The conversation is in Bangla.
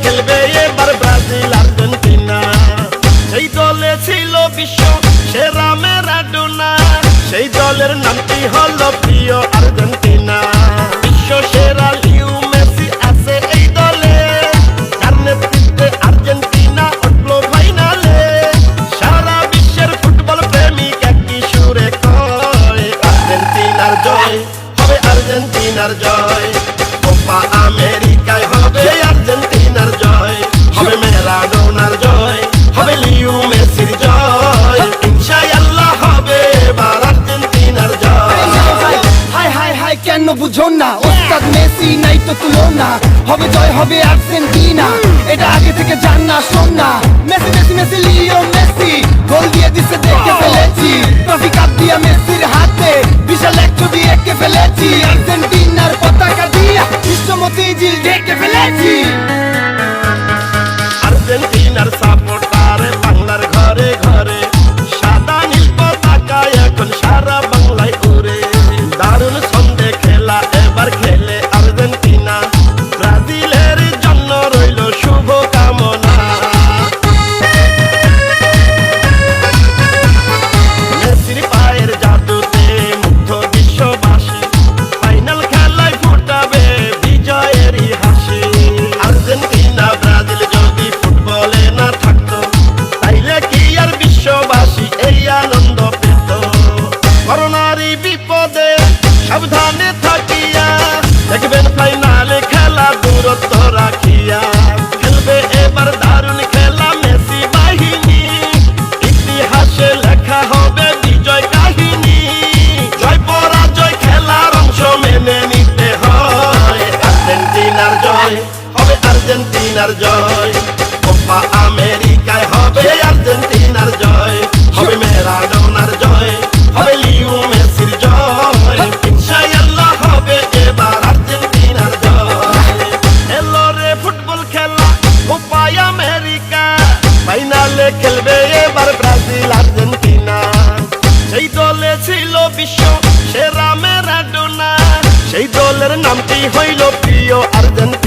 খেলবে এবার ব্রাজিল আর্জেন্টিনা। সেই দলে ছিল বিশ্ব সেরা ম্যারাডোনা, সেই দলের নামটি হলো প্রিয় আর্জেন্টিনা। বিশ্ব সেরা লিও মেসি আছে এই দলে, যার নেতৃত্বে আর্জেন্টিনা উঠলো ফাইনালে। সারা বিশ্বের ফুটবল প্রেমিক একই সুরে কয়, আর্জেন্টিনার জয় হবে, আর্জেন্টিনার জয়। কোপা আমেরিকায় হবে আর্জেন্টিনার জয়, হবে ম্যারাডোনার জয়, হবে লিও মেসির জয়। ইনশাআল্লাহ হবে এবার আর্জেন্টিনার জয়। হাই হাই হাই কেন বুঝো না, ওস্তাদ মেসি নাই তো তুলনা। হবে জয় হবে আর্জেন্টিনা, এটা আগে থেকে জান না শোন না। Messi Messi Messi Leo Messi গোল দিয়ে দিছে দেখে ফেলেছি। ট্রফি কাপ দিয়া মেসির হাতে বিশাল এক ছবি এঁকে ফেলেছি। আর্জেন্টিনার পতাকা দিয়া বিশ্বমতি জিল ঢেকে ফেলেছি। আর্জেন্টিনার সাপোর্টার বাংলার ঘরে ঘরে, সাদা নীল পতাকা এখন সারা বাংলায় উড়ে। দারুণ ছন্দে খেলা এবার খেলে আর্জেন্টিনা, ব্রাজিলের জন্য রইল শুভ কামনা। মেসির পায়ের জাদুতে মুগ্ধ বিশ্ববাসী, ফাইনাল খেলায় ফুটাবে বিজয়েরই হাসি। আর্জেন্টিনা ব্রাজিল যদি ফুটবলে না থাকতো, তাইলে কি আর বিশ্ববাসী এই আনন্দ পেত? করোনারই বিপদে সাবধানে থাকিয়া, দেখবেন ফাইনালে খেলা দূরত্ব রাখিয়া। খেলবে এবার দারুণ খেলা মেসি বাহিনী, ইতিহাসে লেখা হবে বিজয় কাহিনী। জয় পরাজয় খেলার অংশ মেনে নিতে হয়, আর্জেন্টিনার জয় হবে, আর্জেন্টিনার জয়। কোপা আমেরিকায় হবে আর্জেন্টিনার জয়, হবে ম্যারাডোনার জয়, হবে লিও মেসির জয়। ইনশাআল্লাহ হবে এবার আর্জেন্টিনার জয়। এলো রে ফুটবল খেলা কোপা আমেরিকা, ফাইনালে খেলবে এবার ব্রাজিল আর্জেন্টিনা। সেই দলে ছিল বিশ্ব সেরা ম্যারাডোনা, সেই দলের নামটি হইল প্রিয় আর্জেন্টিনা।